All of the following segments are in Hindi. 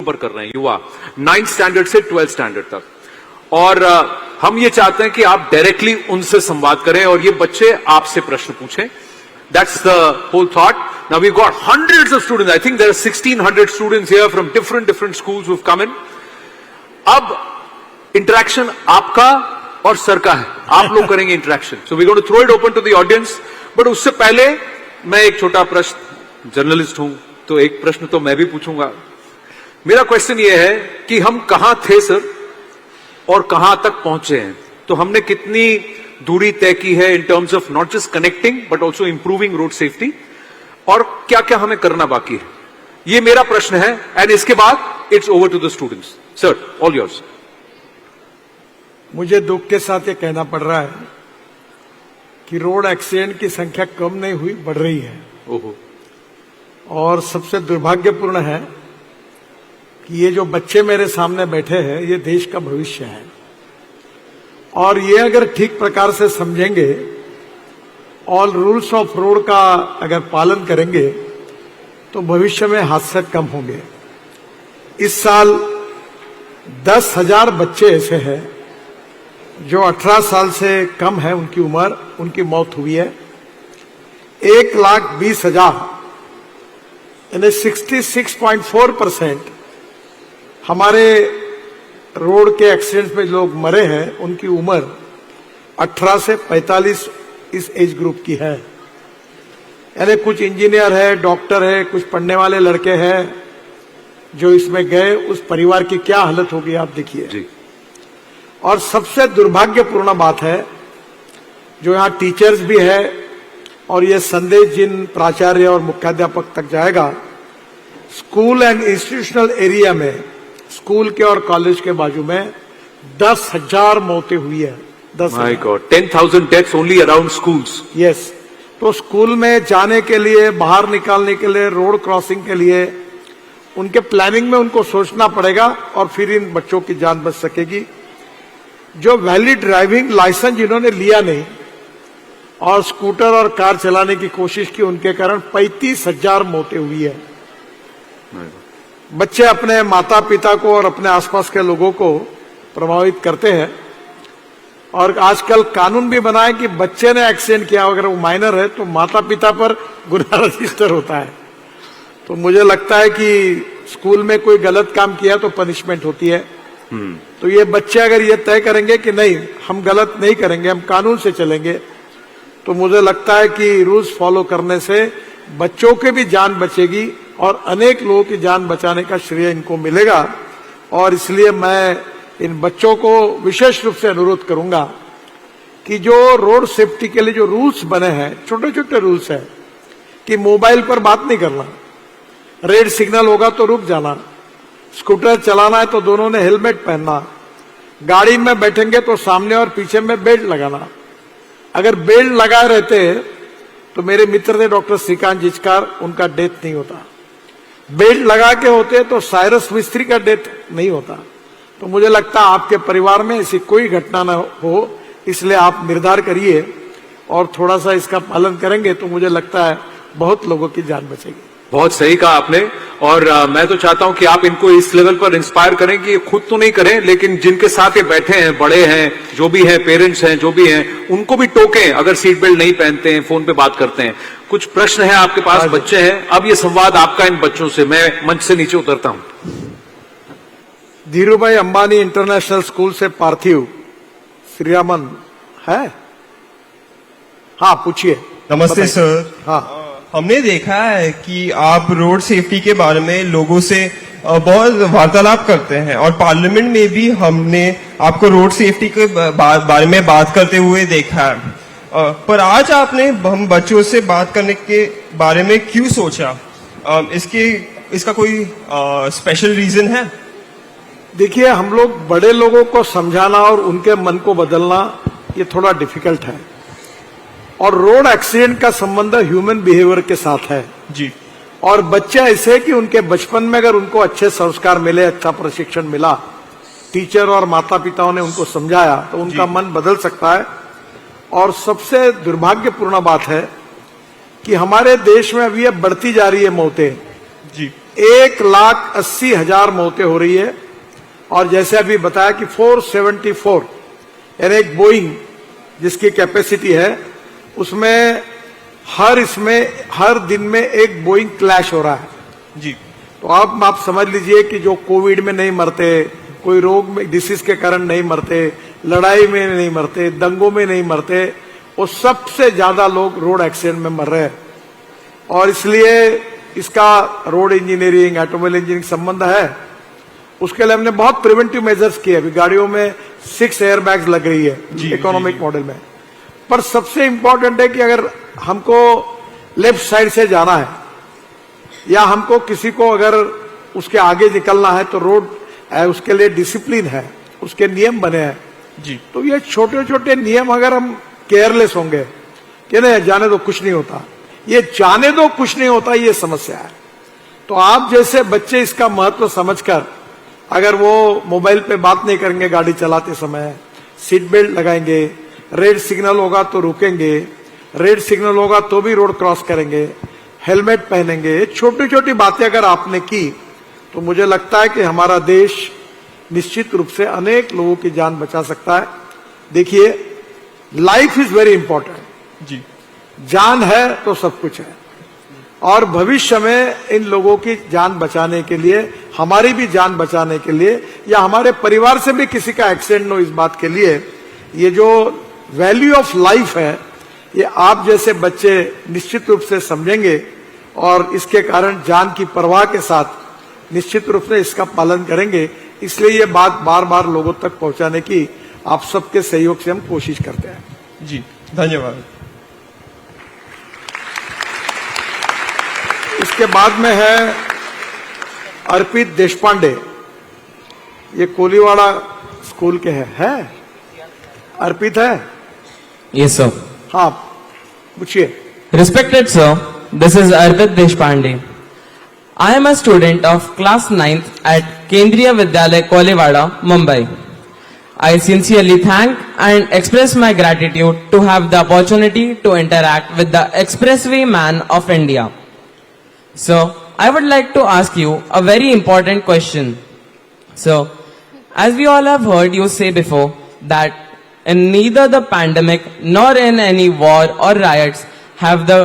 ऊपर कर रहे हैं, युवा 9th स्टैंडर्ड से 12th स्टैंडर्ड तक। और हम ये चाहते हैं कि आप डायरेक्टली उनसे संवाद करें और ये बच्चे आपसे प्रश्न पूछें। That's the whole thought. Now we've got hundreds of students. I think there are 1600 students here from different schools who've come in. अब इंटरेक्शन आपका और सर का है, आप लोग करेंगे interaction. So we're going to throw it open to the audience. But उससे पहले मैं एक छोटा प्रश्न, जर्नलिस्ट हूं तो एक प्रश्न तो मैं भी पूछूंगा। मेरा क्वेश्चन ये है कि हम कहां थे सर और कहां तक पहुंचे हैं। तो हमने कितनी दूरी तय की है in terms of not just connecting but also improving road safety, और क्या क्या हमें करना बाकी है, ये मेरा प्रश्न है। एंड इसके बाद it's over to the students. Sir, all yours. मुझे दुख के साथ ये कहना पड़ रहा है कि रोड एक्सीडेंट की संख्या कम नहीं हुई, बढ़ रही है। ओहो। और सबसे दुर्भाग्यपूर्ण है कि ये जो बच्चे मेरे सामने बैठे हैं ये देश का भविष्य है, और ये अगर ठीक प्रकार से समझेंगे, ऑल रूल्स ऑफ रोड का अगर पालन करेंगे तो भविष्य में हादसे कम होंगे। इस साल 10,000 बच्चे ऐसे हैं जो 18 साल से कम है उनकी उम्र, उनकी मौत हुई है। 1,20,000 यानी 66.4% हमारे रोड के एक्सीडेंट में लोग मरे हैं, उनकी उम्र 18 से 45 इस एज ग्रुप की है। यानी कुछ इंजीनियर है, डॉक्टर है, कुछ पढ़ने वाले लड़के हैं जो इसमें गए, उस परिवार की क्या हालत होगी आप देखिए। और सबसे दुर्भाग्यपूर्ण बात है, जो यहाँ टीचर्स भी है, और ये संदेश जिन प्राचार्य और मुख्याध्यापक तक जाएगा, स्कूल एंड इंस्टीट्यूशनल एरिया में, स्कूल के और कॉलेज के बाजू में 10,000 मौतें हुई है। 10,000 deaths only around schools. Yes. तो स्कूल में जाने के लिए, बाहर निकालने के लिए, रोड क्रॉसिंग के लिए उनके प्लानिंग में उनको सोचना पड़ेगा, और फिर इन बच्चों की जान बच सकेगी। जो वैलिड ड्राइविंग लाइसेंस जिन्होंने लिया नहीं और स्कूटर और कार चलाने की कोशिश की, उनके कारण 35,000 मौतें हुई है। बच्चे अपने माता पिता को और अपने आसपास के लोगों को प्रभावित करते हैं, और आजकल कानून भी बना है कि बच्चे ने एक्सीडेंट किया, अगर वो माइनर है तो माता पिता पर गुनाह रजिस्टर होता है। तो मुझे लगता है कि स्कूल में कोई गलत काम किया तो पनिशमेंट होती है। तो ये बच्चे अगर ये तय करेंगे कि नहीं, हम गलत नहीं करेंगे, हम कानून से चलेंगे, तो मुझे लगता है कि रूल्स फॉलो करने से बच्चों की भी जान बचेगी और अनेक लोगों की जान बचाने का श्रेय इनको मिलेगा। और इसलिए मैं इन बच्चों को विशेष रूप से अनुरोध करूंगा कि जो रोड सेफ्टी के लिए जो रूल्स बने हैं, छोटे छोटे रूल्स हैं, कि मोबाइल पर बात नहीं करना, रेड सिग्नल होगा तो रुक जाना, स्कूटर चलाना है तो दोनों ने हेलमेट पहनना, गाड़ी में बैठेंगे तो सामने और पीछे में बेल्ट लगाना। अगर बेल्ट लगाए रहते तो मेरे मित्र थे डॉक्टर श्रीकांत जिचकार, उनका डेथ नहीं होता। बेल्ट लगा के होते तो साइरस मिस्त्री का डेथ नहीं होता। तो मुझे लगता है आपके परिवार में ऐसी कोई घटना न हो, इसलिए आप निर्धार करिए और थोड़ा सा इसका पालन करेंगे तो मुझे लगता है बहुत लोगों की जान बचेगी। बहुत सही कहा आपने, और मैं तो चाहता हूं कि आप इनको इस लेवल पर इंस्पायर करें कि खुद तो नहीं करें, लेकिन जिनके साथ ये बैठे हैं, बड़े हैं, जो भी हैं, पेरेंट्स हैं, जो भी हैं, उनको भी टोकें अगर सीट बेल्ट नहीं पहनते हैं, फोन पे बात करते हैं। कुछ प्रश्न है आपके पास, बच्चे हैं, अब ये संवाद आपका इन बच्चों से। मैं मंच से नीचे उतरता हूं। धीरूभाई अंबानी इंटरनेशनल स्कूल से पार्थिव श्रीरामन है? हाँ, पूछिए। नमस्ते सर। हाँ, हमने देखा है कि आप रोड सेफ्टी के बारे में लोगों से बहुत वार्तालाप करते हैं, और पार्लियामेंट में भी हमने आपको रोड सेफ्टी के बारे में बात करते हुए देखा है। पर आज आपने हम बच्चों से बात करने के बारे में क्यों सोचा? इसका कोई स्पेशल रीजन है? देखिए, हम लोग बड़े लोगों को समझाना और उनके मन को बदलना ये थोड़ा डिफिकल्ट है, और रोड एक्सीडेंट का संबंध ह्यूमन बिहेवियर के साथ है जी। और बच्चे ऐसे कि उनके बचपन में अगर उनको अच्छे संस्कार मिले, अच्छा प्रशिक्षण मिला, टीचर और माता पिताओं ने उनको समझाया, तो उनका मन बदल सकता है। और सबसे दुर्भाग्यपूर्ण बात है कि हमारे देश में अभी ये बढ़ती जा रही है मौतें। जी। 1,80,000 मौतें हो रही है। और जैसे अभी बताया कि 474 यानी एक बोइंग जिसकी कैपेसिटी है, उसमें हर दिन में एक बोइंग क्लैश हो रहा है जी। तो आप समझ लीजिए कि जो कोविड में नहीं मरते, कोई रोग में डिसीज के कारण नहीं मरते, लड़ाई में नहीं मरते, दंगों में नहीं मरते, वो सबसे ज्यादा लोग रोड एक्सीडेंट में मर रहे हैं। और इसलिए इसका रोड इंजीनियरिंग, ऑटोमोबाइल इंजीनियरिंग संबंध है। उसके लिए हमने बहुत प्रिवेंटिव मेजर्स किए। अभी गाड़ियों में 6 एयर बैग्स लग रही है इकोनॉमिक मॉडल में। पर सबसे इंपॉर्टेंट है कि अगर हमको लेफ्ट साइड से जाना है या हमको किसी को अगर उसके आगे निकलना है तो रोड उसके लिए डिसिप्लिन है, उसके नियम बने हैं जी। तो ये छोटे छोटे नियम अगर हम केयरलेस होंगे कि नहीं जाने दो कुछ नहीं होता, ये जाने दो कुछ नहीं होता, ये समस्या है। तो आप जैसे बच्चे इसका महत्व समझकर अगर वो मोबाइल पे बात नहीं करेंगे गाड़ी चलाते समय, सीट बेल्ट लगाएंगे, रेड सिग्नल होगा तो रुकेंगे, रेड सिग्नल होगा तो भी रोड क्रॉस करेंगे, हेलमेट पहनेंगे, छोटी छोटी बातें अगर आपने की तो मुझे लगता है कि हमारा देश निश्चित रूप से अनेक लोगों की जान बचा सकता है। देखिए, लाइफ इज वेरी इंपॉर्टेंट जी। जान है तो सब कुछ है। और भविष्य में इन लोगों की जान बचाने के लिए, हमारी भी जान बचाने के लिए, या हमारे परिवार से भी किसी का एक्सीडेंट न हो, इस बात के लिए ये जो वैल्यू ऑफ लाइफ है ये आप जैसे बच्चे निश्चित रूप से समझेंगे और इसके कारण जान की परवाह के साथ निश्चित रूप से इसका पालन करेंगे। इसलिए ये बात बार बार लोगों तक पहुंचाने की आप सबके सहयोग से हम कोशिश करते हैं जी। धन्यवाद। इसके बाद में है अर्पित देशपांडे, ये कोलीवाड़ा स्कूल के है अर्पित है? Yes, sir. हाँ, पूछिए। Respected sir, this is Arpit Deshpande. I am a student of class 9th at Kendriya Vidyalaya Kolewada, Mumbai. I sincerely thank and express my gratitude to have the opportunity to interact with the expressway man of India. So, I would like to ask you a very important question. So, as we all have heard you say before that in neither the pandemic nor in any war or riots have the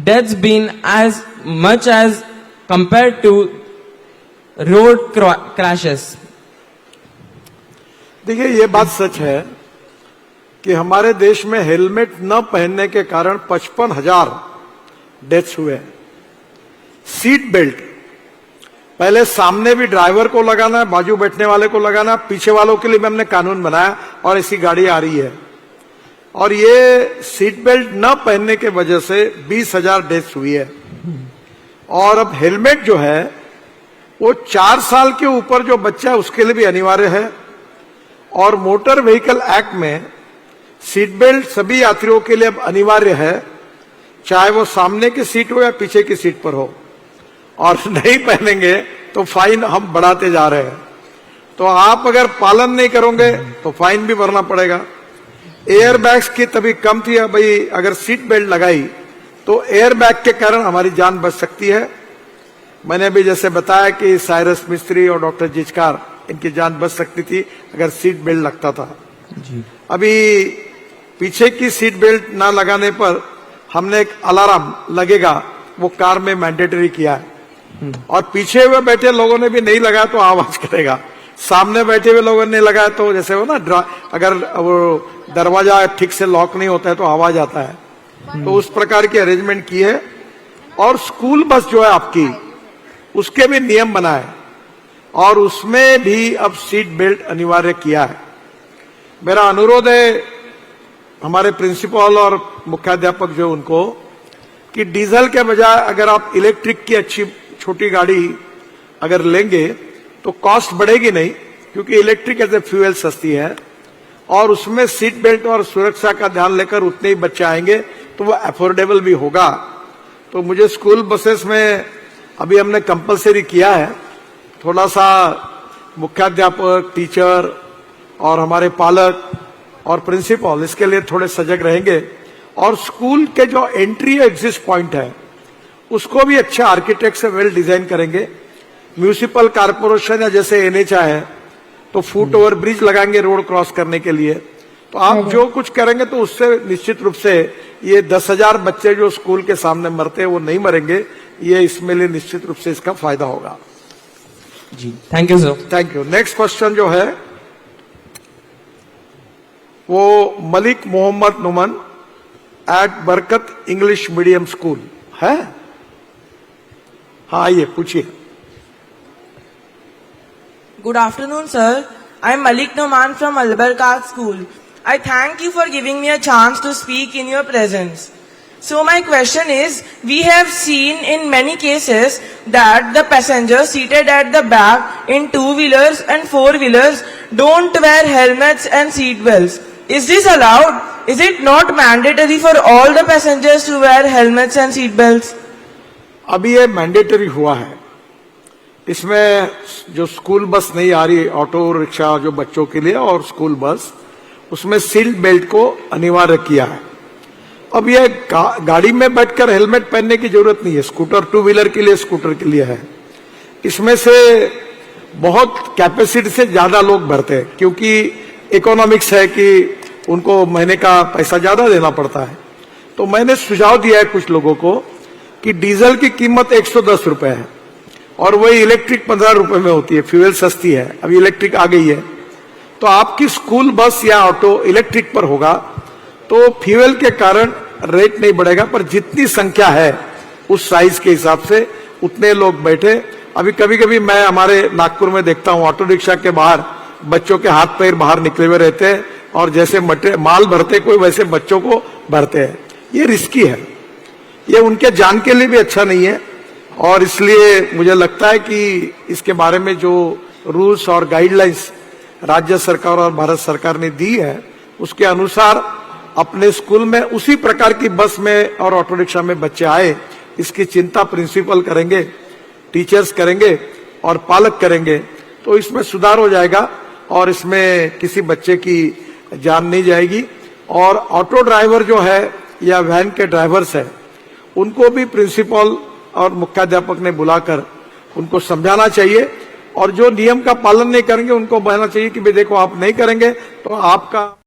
deaths been as much as compared to road crashes. देखिए, ये बात सच है कि हमारे देश में हेलमेट न पहनने के कारण 55,000 डेथ्स हुए हैं। सीट बेल्ट पहले सामने भी ड्राइवर को लगाना है, बाजू बैठने वाले को लगाना, पीछे वालों के लिए भी हमने कानून बनाया और ऐसी गाड़ी आ रही है। और ये सीट बेल्ट न पहनने के वजह से 20,000 डेथ्स हुई है। और अब हेलमेट जो है वो 4 साल के ऊपर जो बच्चा है उसके लिए भी अनिवार्य है। और मोटर व्हीकल एक्ट में सीट बेल्ट सभी यात्रियों के लिए अब अनिवार्य है, चाहे वो सामने की सीट हो या पीछे की सीट पर हो। और नहीं पहनेंगे तो फाइन हम बढ़ाते जा रहे हैं। तो आप अगर पालन नहीं करोगे तो फाइन भी भरना पड़ेगा। एयर बैग्स की तभी कम थी, भाई अगर सीट बेल्ट लगाई तो एयर बैग के कारण हमारी जान बच सकती है। मैंने भी जैसे बताया कि साइरस मिस्त्री और डॉक्टर जिचकार, इनकी जान बच सकती थी अगर सीट बेल्ट लगता था जी। अभी पीछे की सीट बेल्ट ना लगाने पर हमने एक अलार्म लगेगा, वो कार में मैंडेटरी किया है। और पीछे हुए बैठे लोगों ने भी नहीं लगाया तो आवाज करेगा, सामने बैठे हुए लोगों ने नहीं लगाया तो जैसे वो ना अगर वो दरवाजा ठीक से लॉक नहीं होता है तो आवाज आता है। तो उस प्रकार की अरेंजमेंट की है। और स्कूल बस जो है आपकी, उसके भी नियम बना है और उसमें भी अब सीट बेल्ट अनिवार्य किया है। मेरा अनुरोध है हमारे प्रिंसिपल और मुख्याध्यापक जो उनको, कि डीजल के बजाय अगर आप इलेक्ट्रिक की अच्छी छोटी गाड़ी अगर लेंगे तो कॉस्ट बढ़ेगी नहीं, क्योंकि इलेक्ट्रिक एज ए फ्यूल सस्ती है और उसमें सीट बेल्ट और सुरक्षा का ध्यान लेकर उतने ही बच्चे आएंगे तो वो अफोर्डेबल भी होगा। तो मुझे स्कूल बसेस में अभी हमने कंपलसरी किया है। थोड़ा सा मुख्याध्यापक, टीचर और हमारे पालक और प्रिंसिपल इसके लिए थोड़े सजग रहेंगे। और स्कूल के जो एंट्री एग्जिट पॉइंट है उसको भी अच्छे आर्किटेक्ट से वेल डिजाइन करेंगे। म्यूनिसिपल कॉर्पोरेशन या जैसे एनएचआई है तो फुट ओवर ब्रिज लगाएंगे रोड क्रॉस करने के लिए। तो आप जो कुछ करेंगे तो उससे निश्चित रूप से ये 10,000 बच्चे जो स्कूल के सामने मरते हैं वो नहीं मरेंगे। ये इसमें लिए निश्चित रूप से इसका फायदा होगा। जी, thank you sir. Thank you. Next question जो है वो Malik Mohammad Numan at Barkat English medium school है। हाँ, आइए पूछिए। Good afternoon, sir. I am Malik Noman from Albarkat School. I thank you for giving me a chance to speak in your presence. So my question is, we have seen in many cases that the passengers seated at the back in two-wheelers and four-wheelers don't wear helmets and seat belts. Is this allowed? Is it not mandatory for all the passengers to wear helmets and seat belts? अभी ये मैंडेटरी हुआ है। इसमें जो स्कूल बस नहीं आ रही, ऑटो रिक्शा जो बच्चों के लिए और स्कूल बस, उसमें सीट बेल्ट को अनिवार्य किया है। अब ये गाड़ी में बैठकर हेलमेट पहनने की जरूरत नहीं है। स्कूटर, टू व्हीलर के लिए, स्कूटर के लिए है। इसमें से बहुत कैपेसिटी से ज्यादा लोग भरते हैं क्योंकि इकोनॉमिक्स है कि उनको महीने का पैसा ज्यादा देना पड़ता है। तो मैंने सुझाव दिया है कुछ लोगों को कि डीजल की कीमत 110 रुपए है और वही इलेक्ट्रिक 15 रुपए में होती है। फ्यूल सस्ती है, अभी इलेक्ट्रिक आ गई है। तो आपकी स्कूल बस या ऑटो इलेक्ट्रिक पर होगा तो फ्यूल के कारण रेट नहीं बढ़ेगा, पर जितनी संख्या है उस साइज के हिसाब से उतने लोग बैठे। अभी कभी कभी मैं हमारे नागपुर में देखता हूं ऑटो रिक्शा के बाहर बच्चों के हाथ पैर बाहर निकले हुए रहते हैं और जैसे माल भरते कोई वैसे बच्चों को भरते हैं। ये रिस्की है, ये उनके जान के लिए भी अच्छा नहीं है। और इसलिए मुझे लगता है कि इसके बारे में जो रूल्स और गाइडलाइंस राज्य सरकार और भारत सरकार ने दी है उसके अनुसार अपने स्कूल में उसी प्रकार की बस में और ऑटो रिक्शा में बच्चे आए, इसकी चिंता प्रिंसिपल करेंगे, टीचर्स करेंगे और पालक करेंगे तो इसमें सुधार हो जाएगा और इसमें किसी बच्चे की जान नहीं जाएगी। और ऑटो ड्राइवर जो है या वैन के ड्राइवर्स है उनको भी प्रिंसिपल और मुख्याध्यापक ने बुलाकर उनको समझाना चाहिए और जो नियम का पालन नहीं करेंगे उनको कहना चाहिए कि भाई देखो आप नहीं करेंगे तो आपका